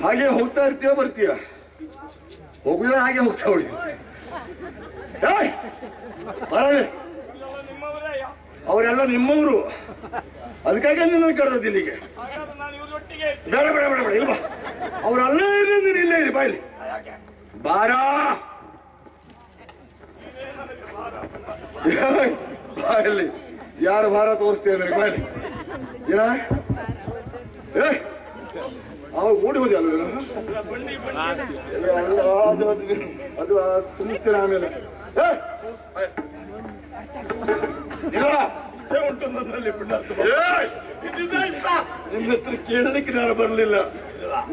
ಹಾಗೆ ಹೋಗ್ತಾ ಇರ್ತೀಯ ಬರ್ತೀಯ? ಹೋಗುದ ಹಾಗೆ ಹೋಗ್ತಾ ಹೊಡಿ. ಅವರೆಲ್ಲ ನಿಮ್ಮವರು, ಅದಕ್ಕಾಗಿ ನಿನ್ನ ಕರೆದದ್ದು ಇಲ್ಲಿಗೆ. ಬೇಡ ಬೇಡ ಬೇಡ ಬೇಡ, ಇಲ್ವಾ ಅವ್ರಲ್ಲೇ ಇರಿ, ಇಲ್ಲೇ ಇರಿ, ಬಾಯ್ಲಿ ಬಾರ ಬಾಯಲ್ಲಿ ಯಾರು ಭಾರ ತೋರಿಸ್ತೇನೆ ಬಾಯ್ಲಿ. ಏನ ಅವಾಗ ಓಡಿ ಹೋದಿ ಅಲ್ವ? ಅದು ತುಂಬಿಸ್ತೇನೆ ಆಮೇಲೆ. ಉಂಟು ನನ್ನಲ್ಲಿ ನಿನ್ನ ಹತ್ರ ಕೇಳಲಿಕ್ಕೆ ನಾನು ಬರಲಿಲ್ಲ,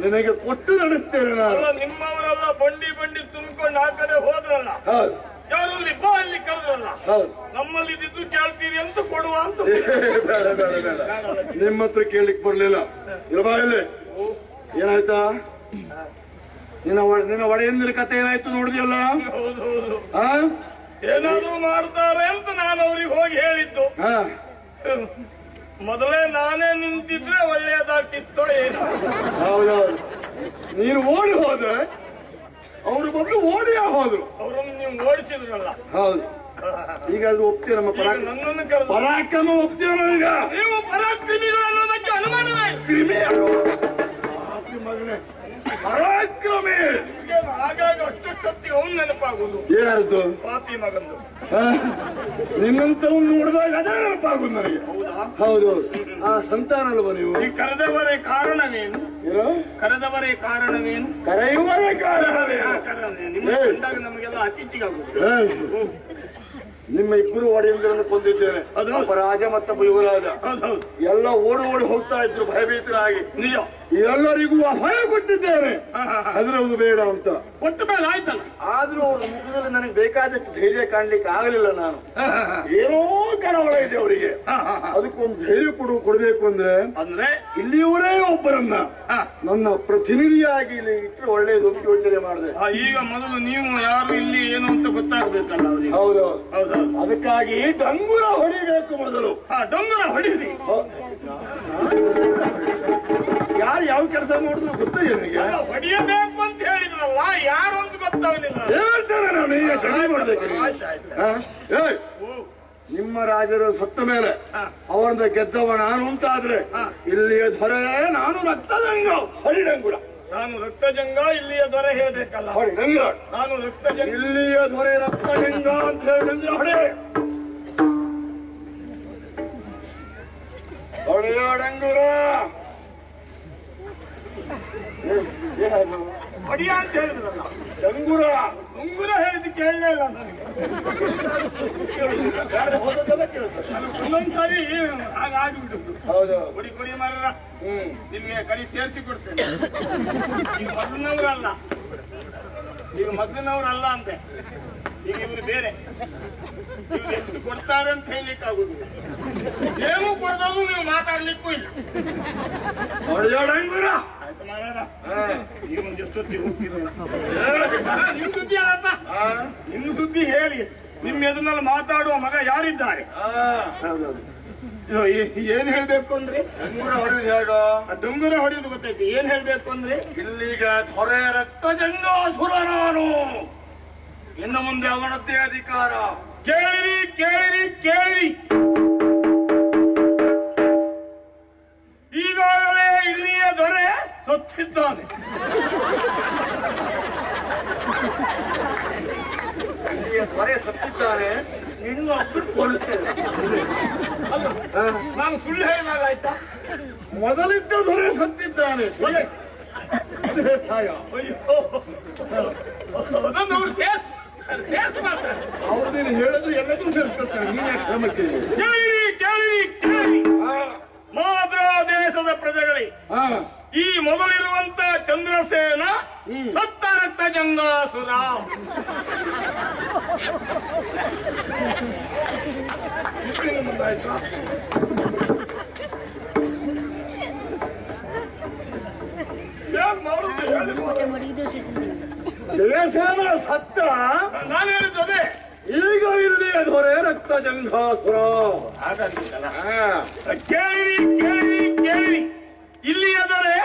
ನಿನಗೆ ಕೊಟ್ಟು ನಡೆಸ್ತೇನೆ ನಾನು. ನಿಮ್ಮವರೆಲ್ಲ ಬಂಡಿ ಬಂಡಿ ತುಂಬಿಕೊಂಡು ಆ ಕಡೆ ಹೋದ್ರಲ್ಲ, ಹೌದು ಯಾರು ಬಾ ಅಲ್ಲಿ ಕರೆದ್ರಲ್ಲ, ಹೌದು ನಮ್ಮಲ್ಲಿ ಇದ್ದು ಕೇಳ್ತೀರಿ ಅಂತ ಕೊಡುವ ಅಂತ. ಬೇಡ ಬೇಡ ಬೇಡ, ನಿಮ್ಮ ಹತ್ರ ಕೇಳಲಿಕ್ಕೆ ಬರ್ಲಿಲ್ಲ. ಇಲ್ವಾ ಇಲ್ಲಿ ಏನಾಯ್ತಾ? ನಿನ್ನ ಒಡೆಯಂದಿನ ಕತೆ ಏನಾಯ್ತು ನೋಡಿದ್ಯಲ್ಲ? ಹೌದೌದು, ಏನಾದ್ರು ಮಾಡ್ತಾರೆ ಅಂತ ನಾನು ಅವ್ರಿಗೆ ಹೋಗಿ ಹೇಳಿದ್ದು. ಮೊದಲೇ ನಾನೇ ನಿಂತಿದ್ರೆ ಒಳ್ಳೆಯದಾಗ್ತಿತ್ತೋ ಏನೋ. ಹೌದೌದು, ನೀನು ಓಡಿ ಹೋದ್ರೆ ಅವ್ರು ಮೊದಲು ಓಡಿಯಾ ಹೋದ್ರು. ಅವರನ್ನು ನೀವು ಓಡಿಸಿದ್ರಲ್ಲ. ಹೌದು, ಈಗ ಅದು ಒಪ್ತೀಯ? ನಮ್ಮ ನನ್ನನ್ನು ಕರೆದು ಪರಾಕ್ರಮ ಒಪ್ತೀಯ? ಈಗ ನೀವು ಪರಾಕ್ರಮಿಗಳು ಅನ್ನೋದಕ್ಕೆ ಅನುಮಾನವೇ. ಮಗನೇ ಪರಾಕ್ರಮಿ, ಆಗಾಗ ಅಷ್ಟೊತ್ತಿಗೆ ಅವನು ನೆನಪಾಗುದು. ಏನಾಯ್ತು? ಪಾಪಿ ಮಗಂದು. ನಿನ್ನಂತವ್ನು ನೋಡಿದಾಗ ಅದೇ ನೆನಪಾಗುದು ನನಗೆ. ಹೌದೌದು, ಆ ಸಂತಾನ ಅಲ್ವ ನೀವು? ಈ ಕರೆದವರೇ ಕಾರಣವೇನು? ಕರೆದವರೇ ಕಾರಣವೇನು? ಕರೆಯುವರೇ ಕಾರಣವೇ. ನಿಮ್ಮ ಕಂಡಾಗ ನಮಗೆಲ್ಲ ಅತಿಥಿಗಾಗುದು. ನಿಮ್ಮ ಇಬ್ಬರು ಒಡೆಯಂದಿರನ್ನು ಕೊಂದಿದ್ದೇನೆ, ಅದು ಅಪರಾಜ ಮತ್ತು ಯುವರಾಜ. ಎಲ್ಲ ಓಡಿ ಓಡಿ ಹೋಗ್ತಾ ಇದ್ರು ಭಯಭೀತರಾಗಿ. ನಿಜ, ಎಲ್ಲರಿಗೂ ಅಭಯ ಕೊಟ್ಟಿದ್ದೇನೆ, ಆದ್ರೆ ಒಂದು ಬೇಡ ಅಂತ. ಕೊಟ್ಟ ಮೇಲೆ ಆಯ್ತಲ್ಲ. ಆದ್ರೂ ಅವ್ರ ಮುಖದಲ್ಲಿ ನನಗೆ ಬೇಕಾದಷ್ಟು ಧೈರ್ಯ ಕಾಣ್ಲಿಕ್ಕೆ ಆಗಲಿಲ್ಲ. ನಾನು ಏನೋ ಕಳವಳ ಇದೆ ಅವರಿಗೆ, ಅದಕ್ಕೊಂದು ಧೈರ್ಯ ಕೊಡಬೇಕು ಅಂದ್ರೆ ಇಲ್ಲಿಯವರೇ ಒಬ್ಬರನ್ನ ನನ್ನ ಪ್ರತಿನಿಧಿಯಾಗಿ ಇಲ್ಲಿ ಇಟ್ಟರೆ ಒಳ್ಳೆಯದು ಅಂತ ಯೋಚನೆ ಮಾಡಿದೆ. ಈಗ ಮೊದಲು ನೀವು ಯಾರು, ಇಲ್ಲಿ ಏನು ಅಂತ ಗೊತ್ತಾಗ್ಬೇಕಲ್ಲ ಅವ್ರಿಗೆ. ಹೌದು ಹೌದು, ಅದಕ್ಕಾಗಿ ಡಂಗುರ ಹೊಡಿಬೇಕು ಮೊದಲು. ಡಂಗುರ ಹೊಡಿರಿ. ಯಾರು ಯಾವ ಕೆಲಸ ಮಾಡಿದ್ರು ಗೊತ್ತಿದೆ ನನಗೆ. ಹೊಡಿಯಬೇಕು ಅಂತ ಹೇಳಿದ್ರಲ್ಲ, ಯಾರು ಅಂತ ಗೊತ್ತಾಗಲಿಲ್ಲ. ಹೇಳ್ತೇನೆ ನಾನು, ಈಗ ಕಡಿಮೆ ಮಾಡ್ಬೇಕು. ನಿಮ್ಮ ರಾಜರು ಸತ್ತ ಮೇಲೆ ಅವರನ್ನ ಗೆದ್ದವ ನಾನು ಅಂತಾದ್ರೆ ಇಲ್ಲಿಯ ದೊರೆ ನಾನು ರಕ್ತದಂಗ ಹರಿಡಂಗುರ. ನಾನು ರಕ್ತಜಂಗ, ಇಲ್ಲಿಯ ದೊರೆ ಹೇಳ್ಬೇಕಲ್ಲ. ಹರಿಡಂಗುರ ನಾನು ರಕ್ತಜಂಗ, ಇಲ್ಲಿಯ ದೊರೆ ರಕ್ತಜಂಗ ಅಂತ ಹೇಳಿದ್ರೆ ಹೊಡೆ ಹೊಡೆಯ ಡಂಗುರ. ಹೊಡಿಯ ಅಂತ ಹೇಳಿದ್ರಲ್ಲ, ಡಂಗುರ ಉಂಗುರ ಹೇಳಿದ್ದು ಕೇಳಲೇ ಇಲ್ಲ ನನಗೆ. ಒಂದೊಂದ್ಸರಿ ಹಾಗಾಗಿಬಿಡುದು. ಹೌದು, ಕುಡಿ ಕುಡಿ ಮರ ನಿಮ್ಗೆ ಕಡಿ ಸೇರಿಸಿ ಕೊಡ್ತೇನೆ. ಈಗ ಮೊದಲಿನವರಲ್ಲ, ಈಗ ಮೊದಲಿನವರಲ್ಲ ಅಂತೆ. ಈಗ ಇವರು ಬೇರೆ, ಇವ್ರು ಎಷ್ಟು ಕೊಡ್ತಾರೆ ಅಂತ ಹೇಳಲಿಕ್ಕೆ ಆಗುದು. ಏನು ಕೊಡೋದು ನೀವು ಮಾತಾಡ್ಲಿಕ್ಕೂ ಇಲ್ಲ. ಆಯ್ತು ಮಾರಾರ, ಈಗ ಒಂದು ಸುದ್ದಿ ಹೋಗ್ತಿರಲ್ಲ. ನಿಮ್ ಸುದ್ದಿ ಹೇಳಪ್ಪ, ನಿಮ್ ಸುದ್ದಿ ಹೇಳಿ. ನಿಮ್ ಎದುರಲ್ಲಿ ಮಾತಾಡುವ ಮಗ ಯಾರಿದ್ದಾರೆ? ಏನ್ ಹೇಳ್ಬೇಕು ಅಂದ್ರೆ ಡೊಂಗುರ ಹೊಡೆಯುದು ಗೊತ್ತೈತಿ. ಏನ್ ಹೇಳ್ಬೇಕು ಅಂದ್ರೆ ಇಲ್ಲಿಗ ದೊರೆ ರಕ್ತಜಂಗಾಸುರ ನಾನು, ಇನ್ನು ಮುಂದೆ ಅವನದ್ದೇ ಅಧಿಕಾರ. ಕೇಳಿರಿ ಕೇಳಿರಿ ಕೇಳಿರಿ, ಈಗಾಗಲೇ ಇಲ್ಲಿಯ ದೊರೆ ಸತ್ತಿದ್ದಾನೆ. ಇಲ್ಲಿಯ ದೊರೆ ಸತ್ತಿದ್ದಾನೆ, ಇನ್ನೊಬ್ಬರು ಕೊಡುತ್ತೇನೆ. ನಾನು ಸುಳ್ಳು ಹೇಳಿದಾಗ ಆಯ್ತಾ? ಮೊದಲಿದ್ದ ದೊರೆ ಸತ್ತಿದ್ದಾನೆ. ಅವ್ರದೇನು ಹೇಳಿದ್ರು ಎಲ್ಲದೂ ಸೇರಿಸ್ಕೊಳ್ತಾರೆ. ನೀನೇ ಕ್ರಮಕ್ಕೆ ಕೇಳಿರಿ ಕೇಳಿರಿ ಕೇಳಿರಿ, ಮಾದ್ರ ದೇಶದ ಪ್ರಜೆಗಳೇ, ಈ ಮೊದಲಿರುವಂತ ಚಂದ್ರಸೇನ ಸತ್ತ ರಕ್ತ ಜಂಗಾಸುರ. ಜಯಸೇನ ಸತ್ತ, ನಾನು ಹೇಳಿದ್ದೆ. ಈಗ ಇಲ್ಲಿ ದೊರೆ ರಕ್ತ ಜಂಗಾಸುರ. ಕೇಳಿರಿ ಕೇಳಿರಿ ಕೇಳಿರಿ, ಇಲ್ಲಿಯ ದೊರೆ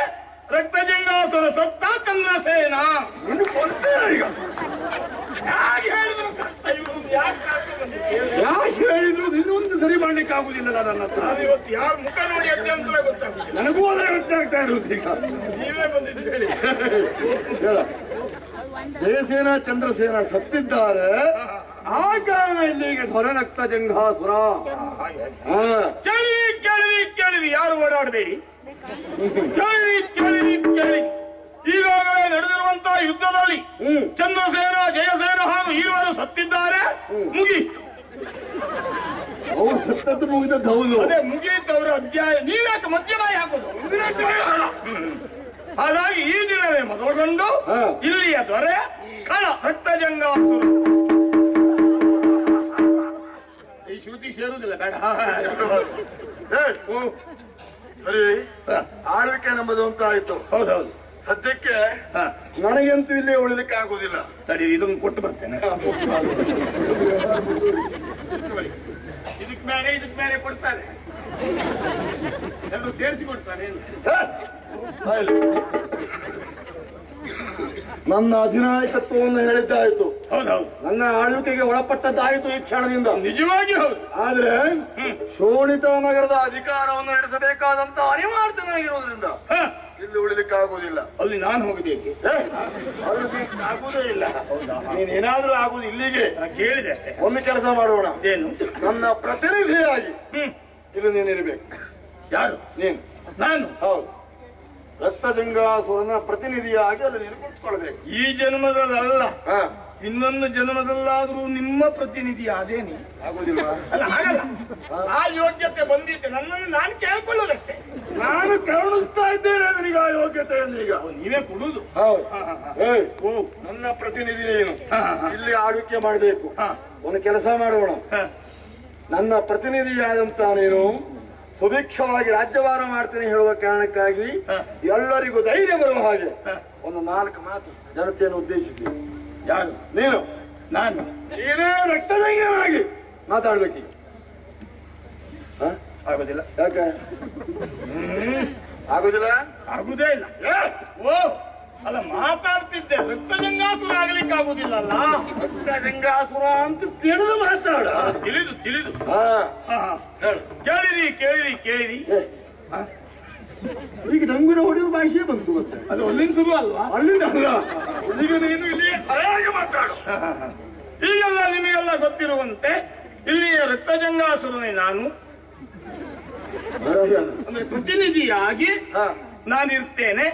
ರಕ್ತ ಜಂಗಾಸುರ ಸತ್ತ ನಿನ್ನ ಕೊಡ್ತೇನೆ ಈಗ. ಯಾಕೆ ಹೇಳಿದ್ರು ಕಷ್ಟ ಇವ್ರು ಯಾಕೆ ಕಷ್ಟ ಬಂದಿದೆ? ಯಾಕೆ ಹೇಳಿದ್ರು ಇನ್ನೊಂದು ಸರಿ ಮಾಡ್ಲಿಕ್ಕೆ ಆಗುದಿಲ್ಲ ನನ್ನ ಹತ್ರ. ನಾನು ಇವತ್ತು ಯಾರ ಮುಖ ನೋಡಿ ಎತ್ತೆ ಅಂತಲೇ ಗೊತ್ತಾಗ್ತದೆ. ನನಗೂ ಅದೇ ಗೊತ್ತಾಗ್ತಾ ಇರುವುದು ಈಗ. ನೀವೇ ಬಂದಿದ್ದು ಹೇಳಿ. ಹೇಳ. ಜಯಸೇನ ಚಂದ್ರಸೇನ ಸತ್ತಿದ್ದಾರೆ, ಆ ಕಾರಣ ಇಲ್ಲಿಗೆ ಧ್ವರನಕ್ತ ಜಂಘಾಸುರ. ಕೇಳಿರಿ ಕೇಳಿರಿ ಕೇಳಿರಿ, ಯಾರು ಓಡಾಡಬೇಡಿ. ಕೇಳಿರಿ ಕೇಳಿರಿ ಕೇಳಿ, ಈಗಾಗಲೇ ನಡೆದಿರುವಂತಹ ಯುದ್ಧದಲ್ಲಿ ಚಂದ್ರಸೇನ ಜಯಸೇನ ಹಾಗೂ ಈರುವರು ಸತ್ತಿದ್ದಾರೆ. ಮುಗೀತು. ಅವ್ರು ಸತ್ತದ್ದು ಮುಗಿದದ್ದು ಹೌದು. ಅದೇ ಮುಗೀತು ಅವರ ಅಧ್ಯಾಯ. ನೀವ್ಯಾಕೆ ಮಧ್ಯಮಾಯಿ ಹಾಕೋದು? ಹಾಗಾಗಿ ಈ ದಿನವೇ ಮೊದಲುಗೊಂಡು ಇಲ್ಲಿಯ ದೊರೆ ಕಳ ರಕ್ತಜಂಗಾಸುರ. ಈ ಶ್ರುತಿ ಸೇರುವುದಿಲ್ಲ ಬೇಡ. ಸರಿ, ಆಳ್ವಿಕೆ ನಂಬುದು ಅಂತ ಆಯ್ತು. ಹೌದೌದು. ಸದ್ಯಕ್ಕೆ ನನಗಂತೂ ಇಲ್ಲಿ ಉಳಿಲಿಕ್ಕೆ ಆಗುದಿಲ್ಲ. ಸರಿ, ಇದನ್ನು ಕೊಟ್ಟು ಬರ್ತೇನೆ. ಇದಕ್ಕೆ ಬೇರೆ ಕೊಡ್ತಾರೆ, ಎಲ್ಲರೂ ಸೇರಿಸಿ ಕೊಡ್ತಾರೆ. ನನ್ನ ಅಧಿನಾಯಕತ್ವವನ್ನು ಹೇಳಿದ್ದಾಯ್ತು. ಹೌದೌದು. ನನ್ನ ಆಳ್ವಿಕೆಗೆ ಒಳಪಟ್ಟದ್ದಾಯಿತು ಈ ಕ್ಷಣದಿಂದ. ನಿಜವಾಗಿ ಹೌದು. ಆದ್ರೆ ಶೋಣಿತ ನಗರದ ಅಧಿಕಾರವನ್ನು ನಡೆಸಬೇಕಾದಂತ ಅನಿವಾರ್ಯತೆ ನನಗಿರುವುದರಿಂದ ಇಲ್ಲಿ ಉಳಿಲಿಕ್ಕೆ ಆಗುವುದಿಲ್ಲ. ಅಲ್ಲಿ ನಾನು ಹೋಗಬೇಕು. ಆಗುವುದೇ ಇಲ್ಲ. ನೀನೇನಾದ್ರೂ ಆಗುದು ಇಲ್ಲಿಗೆ ಕೇಳಿದೆ. ಒಂದು ಕೆಲಸ ಮಾಡೋಣ. ಏನು? ನನ್ನ ಪ್ರತಿನಿಧಿಯಾಗಿ ಇಲ್ಲಿ ನೀನಿರ್ಬೇಕು. ಯಾರು? ನೀನು. ನಾನು? ಹೌದು. ರಕ್ತಜಂಗಾಸುರನ ಪ್ರತಿನಿಧಿಯಾಗಿ ಅಲ್ಲಿ ನೀನು ಕುಳಿತುಕೊಳ್ಬೇಕು. ಈ ಜನ್ಮದಲ್ಲ, ಇನ್ನೊಂದು ಜನ್ಮದಲ್ಲಾದ್ರೂ ನಿಮ್ಮ ಪ್ರತಿನಿಧಿ ಅದೇನಿ. ಆಗುದಿಲ್ಲ. ಅಲ್ಲ, ಹಾಗಲ್ಲ. ಆ ಯೋಗ್ಯತೆ ಬಂದಿತ್ತು, ನನ್ನನ್ನು ನಾನು ಕೇಳ್ಕೊಳ್ಳೋದಷ್ಟೇ. ನಾನು ಕರುಣಿಸ್ತಾ ಇದ್ದೇನೆ ನನಗೆ ಆ ಯೋಗ್ಯತೆಯನ್ನು. ಈಗ ನೀವೇ ಕೊಡುವುದು. ಹೌದು. ನನ್ನ ಪ್ರತಿನಿಧಿ ನೀನು ಇಲ್ಲಿ ಆಳ್ವಿಕೆ ಮಾಡಬೇಕು. ಒಂದು ಕೆಲಸ ಮಾಡೋಣ. ನನ್ನ ಪ್ರತಿನಿಧಿಯಾದಂತ ನೀನು ಸುಭಿಕ್ಷವಾಗಿ ರಾಜ್ಯಭಾರ ಮಾಡ್ತೇನೆ ಹೇಳುವ ಕಾರಣಕ್ಕಾಗಿ ಎಲ್ಲರಿಗೂ ಧೈರ್ಯ ಬರುವ ಹಾಗೆ ಒಂದು 4 ಮಾತು ಜನತೆಯನ್ನು ಉದ್ದೇಶಿಸಿ. ಯಾರು? ನೀನು. ನಾನು. ನೀನೇ ರಕ್ತದಂಗನಾಗಿ ಮಾತಾಡ್ಬೇಕೀಗ. ಆಗೋದಿಲ್ಲ. ಯಾಕೆ ಆಗುದಿಲ್ಲ? ಆಗುದೇ ಇಲ್ಲ. ಓ ಅಲ್ಲ, ಮಾತಾಡ್ತಿದ್ದೆ. ರಕ್ತಜಂಗಾಸುರ ಆಗ್ಲಿಕ್ಕೆ ಆಗುದಿಲ್ಲಲ್ಲ. ರಕ್ತಜಂಗಾಸುರ ಅಂತ ತಿಳಿದು ಮಾತಾಡ. ತಿಳಿದು ತಿಳಿದು. ಹೇಳು. ಕೇಳಿರಿ ಕೇಳಿರಿ ಕೇಳಿರಿ. ಈಗ ನಂಗುರ ಹೊಡೆಯುವ ಭಾಷೆ ಬಂತು ಮತ್ತೆ. ಅದು ಅಲ್ಲಿಂದ ಶುರು ಅಲ್ವಾ? ಅಲ್ಲಿಂದ ಅಲ್ಲ. ಈಗ ನೀನು ಇಲ್ಲಿ ಸರಿಯಾಗಿ ಮಾತಾಡು. ಈಗೆಲ್ಲ ನಿಮಗೆಲ್ಲ ಗೊತ್ತಿರುವಂತೆ ಇಲ್ಲಿಯ ರಕ್ತಜಂಗಾಸುರನೇ ನಾನು. ಅಂದ್ರೆ ಪ್ರತಿನಿಧಿಯಾಗಿ ನಾನಿರ್ತೇನೆ.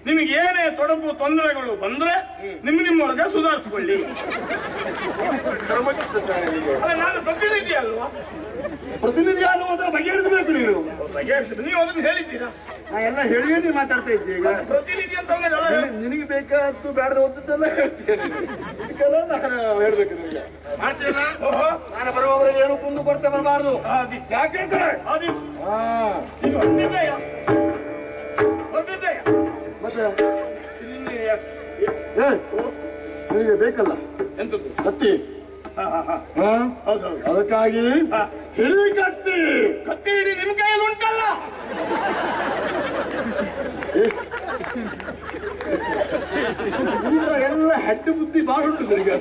ನಿಮಗೆ ಏನೇ ತೊಡಕು ತೊಂದರೆಗಳು ಬಂದ್ರೆ ನಿಮ್ಮೊಳಗೆ ಸುಧಾರಿಸಿಕೊಳ್ಳಿ. ಅಲ್ಲ, ನಾನು ಪ್ರತಿನಿಧಿ ಅಲ್ವಾ? ಪ್ರತಿನಿಧಿ ಅನ್ನುವಂತ ಬಗೆಹರಿಸಬೇಕು ನೀನು. ಬಗೆಹರಿಸಿದ್ರೆ ನೀವು ಅದನ್ನು ಹೇಳಿದ್ದೀರಾ? ನಾ ಎಲ್ಲ ಹೇಳಿಯೇ ನೀವು ಮಾತಾಡ್ತಾ ಇದ್ದೆ. ಈಗ ಪ್ರತಿನಿಧಿ ಅಂತ ನಿನಗೆ ಬೇಕಾದ್ದು ಬೇಡದ ಓದದ್ದೆಲ್ಲ ಹೇಳ್ತೀನಿ. ಇದಕ್ಕೆಲ್ಲ ನಾನು ಹೇಳ್ಬೇಕು ನಿಮಗೆ. ಮಾಡ್ತೀನ? ನಾನು ಬರುವವರೆಗೆ ಏನು ಕುಂದು ಕೊರತೆ ಬರಬಾರ್ದು. ಯಾಕೆ ಮತ್ತೆ ನಿನಗೆ ಬೇಕಲ್ಲ ಎಂತದ್ದು? ಕತ್ತಿ. ಅದಕ್ಕಾಗಿ ಹಿಡಿ ಕತ್ತಿ. ಕತ್ತಿ ಹಿಡಿ ನಿಮ್ ಕೈಯಲ್ಲಿ ಉಂಟಲ್ಲ. ಎಲ್ಲ ಹೆಡ್ಡು ಬುದ್ಧಿ ಬಾಳ ಉಂಟು ನಿನಗೆ.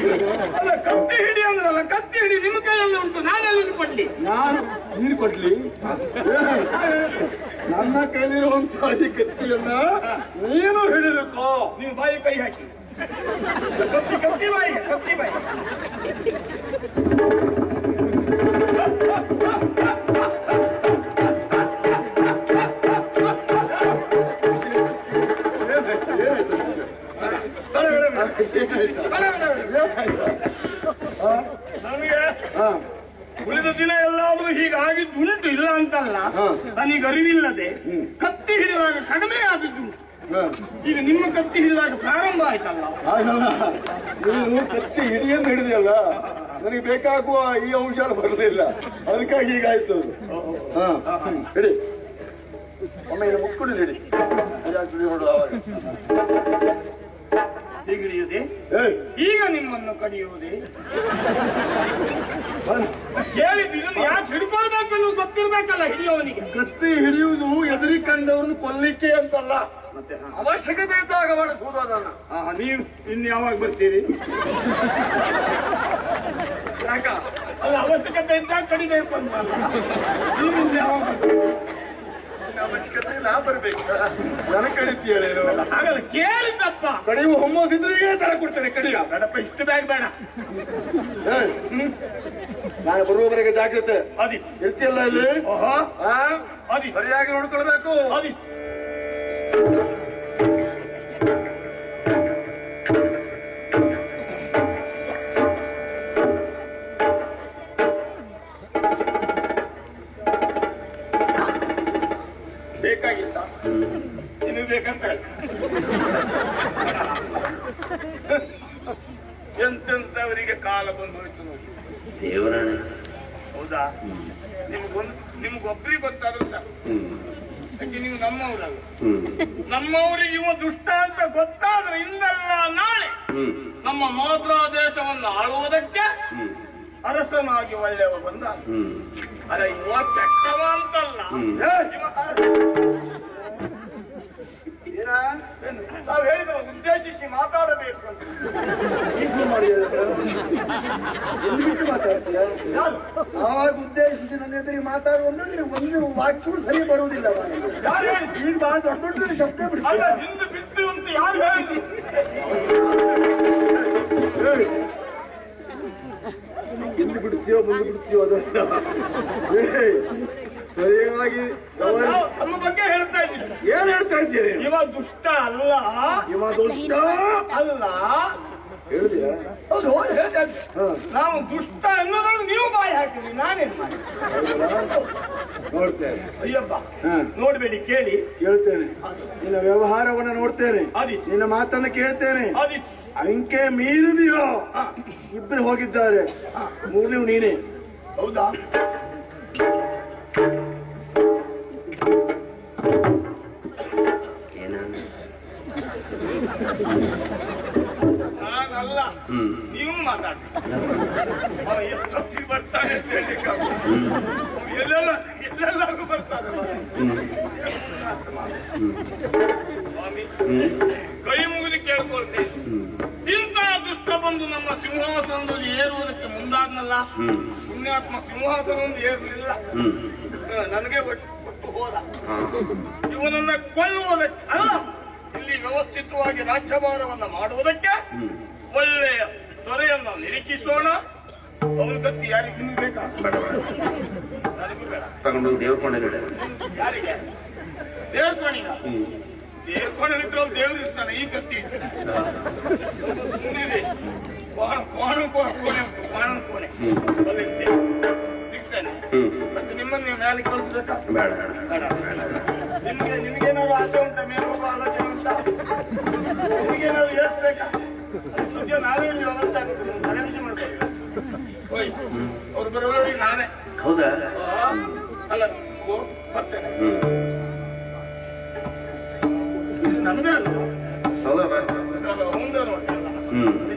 ಅಲ್ಲ, ಕತ್ತಿ ಹಿಡಿ ಅಂದ್ರಲ್ಲ, ಕತ್ತಿ ಹಿಡಿ ನಿಮ್ಮ ಕೈಯಲ್ಲಿ ಉಂಟು. ನಾನೆಲ್ಲಿ ಕೊಡ್ಲಿ? ನಾನು ನೀನು ಕೊಡ್ಲಿ? ನನ್ನ ಕೈಲಿರುವಂತ ಈ ಕತ್ತಿಯನ್ನ ನೀನು ಹಿಡಿಬೇಕು. ನೀವು ಬಾಯಿ ಕೈ ಹಾಕಿ. ಕತ್ತಿ ಕತ್ತಿ ಬಾಯಿ, ಕತ್ತಿ ಬಾಯಿ. ನಮಗೆ ಉಳಿದ ದಿನ ಎಲ್ಲಾದ್ರೂ ಹೀಗಾಗಿದ್ದು ಉಂಟು, ಇಲ್ಲ ಅಂತಲ್ಲ. ನನಗೆ ಅರಿವಿಲ್ಲದೆ ಕತ್ತಿ ಹಿಡಿದಾಗ ಕಡಿಮೆ ಆದದ್ದುಂಟು. ಈಗ ನಿಮ್ಮ ಕತ್ತಿ ಹಿಡಿದಾಗ ಪ್ರಾರಂಭ ಆಯ್ತಲ್ಲ. ನೀನು ಕತ್ತಿ ಹಿಡಿಯನ್ನು ಹಿಡಿದೆಯಲ್ಲ, ನನಗೆ ಬೇಕಾಗುವ ಈ ಅಂಶ ಬರುದಿಲ್ಲ. ಅದಕ್ಕಾಗಿ ಹೀಗಾಯ್ತು. ಹಿಡಿ. ಒಮ್ಮೆ ಇದು ಮುಟ್ಕೊಂಡು ಹಿಡಿ. ನೋಡುವ ಹೀಗೆ ಹಿಡಿಯುವುದೇ? ಏಯ್, ಈಗ ನಿಮ್ಮನ್ನು ಕಡಿಯುವುದೇ ಕೇಳಿದ್ದು ಇದನ್ನು ಯಾಕೆ ಹಿಡ್ಕೊಳ್ಬೇಕನ್ನು ಗೊತ್ತಿರ್ಬೇಕಲ್ಲ ಹಿಡಿಯೋವನಿಗೆ. ಕತ್ತಿ ಹಿಡಿಯುವುದು ಎದುರಿ ಕಂಡವ್ರನ್ನು ಕೊಲ್ಲಿಕ್ಕೆ ಅಂತಲ್ಲ, ಮತ್ತೆ ಅವಶ್ಯಕತೆ ಇದ್ದಾಗ ಮಾಡಿಸುವುದು ಅದನ್ನ. ನೀವು ಇನ್ನು ಯಾವಾಗ ಬರ್ತೀರಿ? ಯಾಕ ಅಲ್ಲ, ಅವಶ್ಯಕತೆ ಇದ್ದಾಗ ಕಡಿಬೇಕು ಅಂತ. ನೀವು ಇನ್ನು ಯಾವಾಗ ಬರ್ತೀರಿ? ಅವಶ್ಯಕತೆ ಇಲ್ಲ, ಬರ್ಬೇಕು. ನನಗೆ ಕಡಿತೀಯ ಹಾಗಲ್ಲ, ಕೇಳಿದ್ದಪ್ಪ. ಕಡಿಯುವ ಹೊಮ್ಮೋಸಿದ್ರೆ ಈಗ ತರ ಕೊಡ್ತೇನೆ ಕಡಿಯ. ಬೇಡಪ್ಪ, ಇಷ್ಟು ಬ್ಯಾಗ್ ಬೇಡ. ನಾನು ಬರುವವರೆಗೆ ಜಾಗ್ರತೆ ಅದಿ ಇರ್ತಿಯಲ್ಲ ಇಲ್ಲಿ. ಓಹೋ, ಆ? ಅದಿ ಸರಿಯಾಗಿ ನೋಡ್ಕೊಳ್ಬೇಕು. ಅದಿ ಬೇಕಾಗಿತ್ತ ಇನ್ನು ಬೇಕಂತ ಎಂತೆಂತವರಿಗೆ ಕಾಲ ಬಂದು ಹೋಯ್ತು ನೋಡಿ ದೇವರಾಣೆ. ಹೌದಾ? ನಿಮ್ಗೊಬ್ಬರಿಗೆ ಗೊತ್ತಾದ್ರು ಸರ್, ಯಾಕೆ ನೀವು ನಮ್ಮವರಲ್ಲ. ನಮ್ಮವರಿಗೆ ಇವ ದುಷ್ಟ ಅಂತ ಗೊತ್ತಾದ್ರೆ ಇಂದಲ್ಲ ನಾಳೆ ನಮ್ಮ ಮೋದ್ರ ದೇಶವನ್ನು ಆಳುವುದಕ್ಕೆ ಅರಸನಾಗಿ ಒಳ್ಳೆಯವ ಬಂದ. ಅಲ್ಲ, ಇವ ಕೆಟ್ಟವ ಅಂತಲ್ಲ. ನಾವು ಹೇಳಿದ ಉದ್ದೇಶಿಸಿ ಮಾತಾಡಬೇಕು ಅಂತ. ಆವಾಗ ಉದ್ದೇಶಿಸಿ ನನ್ನ ಎದುರಿಗೆ ಮಾತಾಡುವಂದ್ರೆ ನೀವು ಒಂದು ವಾಕ್ಯವೂ ಸರಿ ಬರುವುದಿಲ್ಲ. ಯಾರು ಹೇಳಿದ್ರು? ಈಗ ಬಹಳ ದೊಡ್ಡ ದೊಡ್ಡ ಶಬ್ದ ಅಲ್ಲ, ಬಿಡ್ತಾರೆ. ಹಿಂದೆ ಬಿದ್ದು ಅಂತ ಯಾರು ಹೇಳಿದ್ರು? ಹಿಂದೆ ಬಿಡ್ತೀಯೋ ಮುಂದೆ ಬಿಡ್ತೀಯೋ ಅದಲ್ಲ. ಸರಿಯಾಗಿ ನಮ್ಮ ಬಗ್ಗೆ ಹೇಳ್ತಾ ಇದ್ದೀವಿ. ಏನ್ ಹೇಳ್ತಾ ಇದ್ದೀರಿ? ಇವ ದುಷ್ಟ ಅಲ್ಲ, ಇವ ದುಷ್ಟ ಅಲ್ಲ. ಹೇಳಿದ್ಯಾ? ಹೌದು, ಹೇಳ್ತಾ ಇದ್ದೆ. ನಾವು ದುಷ್ಟ ಅನ್ನೋದ್ರಲ್ಲಿ ನೀವು ಬಾಯಿ ಹಾಕಿದ್ರಿ, ನಾನೇನ್ ಮಾಡಿ? ನೋಡ್ತೇನೆ. ಅಯ್ಯಪ್ಪ, ಹಾ, ನೋಡ್ಬೇಡಿ, ಕೇಳಿ. ಕೇಳ್ತೇನೆ. ನಿನ್ನ ವ್ಯವಹಾರವನ್ನ ನೋಡ್ತೇನೆ, ಅದಿ ನಿನ್ನ ಮಾತನ್ನ ಕೇಳ್ತೇನೆ. ಅದಿ ಅಂಕೆ ಮೀರಿದೆಯೋ? ಇಬ್ಬರು ಹೋಗಿದ್ದಾರೆ, ಮೂರನೇವು ನೀನೇ. ಹೌದಾ? ನಾನಲ್ಲ, ನೀವು ಮಾತಾಡಿ. ಅವ ಎಷ್ಟೊತ್ತಿಗೆ ಬರ್ತಾನೆ ಅಂತ ಹೇಳಿಕ್ಕೆ ಎಲ್ಲೆಲ್ಲರೂ ಬರ್ತಾರೆ. ಸ್ವಾಮಿ, ಕೈ ಮುಗಿದು ಕೇಳ್ಕೊಳ್ತೇನೆ, ಇಂಥ ದುಷ್ಟ ಬಂದು ನಮ್ಮ ಸಿಂಹಾಸನದಲ್ಲಿ ಏರುವುದಕ್ಕೆ ಮುಂದಾದ್ನಲ್ಲ, ಪುಣ್ಯಾತ್ಮ ಸಿಂಹಾಸನದಲ್ಲಿ ಏರಲಿಲ್ಲ, ನನಗೆ ಕೊಟ್ಟು ಹೋದ. ಇವನನ್ನ ಕೊಲ್ಲುವುದಕ್ಕೆ ಅಲ್ಲ, ಇಲ್ಲಿ ವ್ಯವಸ್ಥಿತವಾಗಿ ರಾಜ್ಯಭಾರವನ್ನ ಮಾಡುವುದಕ್ಕೆ ಒಳ್ಳೆಯ ದೊರೆಯನ್ನು ನಿರೀಕ್ಷಿಸೋಣ. ಅವನ ಗತಿ ಯಾರಿಗೂ ಬೇಕಾ? ಯಾರಿಗೂ ಬೇಡ. ತಗೊಂಡು ದೇವ್ರ ಕೊಂಡ ಯಾರಿಗೆ? ದೇವ್ರ ಕೋಣಿಗ? ದೇವ್ರ ಕೋಣೆ ಇದ್ರಲ್ಲಿ ದೇವ್ರು ಇರ್ತಾನೆ, ಈ ಗತಿ ಕೋಣೆ ಸಿಗ್ತಾನೆ. ಮತ್ತೆ ನಿಮ್ಮನ್ನು ನೀವು ಮೇಲೆ ಕಳಿಸ್ಬೇಕಾ? ಬೇಡ. ನಿಮ್ಗೇನಾದ್ರು ಆಸೆ ಉಂಟಾ? ಮೇಲೆ ಹೋಗೋ ಆಲೋಚನೆ ಉಂಟಾ? ನಿಮ್ಗೇನಾದ್ರು ಏರ್ಸ್ಬೇಕಾ? ಸುದ್ದಿ ನಾವೇ ಇಲ್ಲಿ ವ್ಯವಸ್ಥೆ ಅರೇಂಜ್ ಮಾಡ್ಬೇಕು. ಅವ್ರು ಬರೋರಿಗೆ ನಾನೇ. ಹೌದಾ? ಅಲ್ಲ, ಬರ್ತೇನೆ. ಇದು ನಮ್ದೇ ಅಲ್ಲ, ಹೌದಾ? ಮುಂದೆ ನೋಡಿ.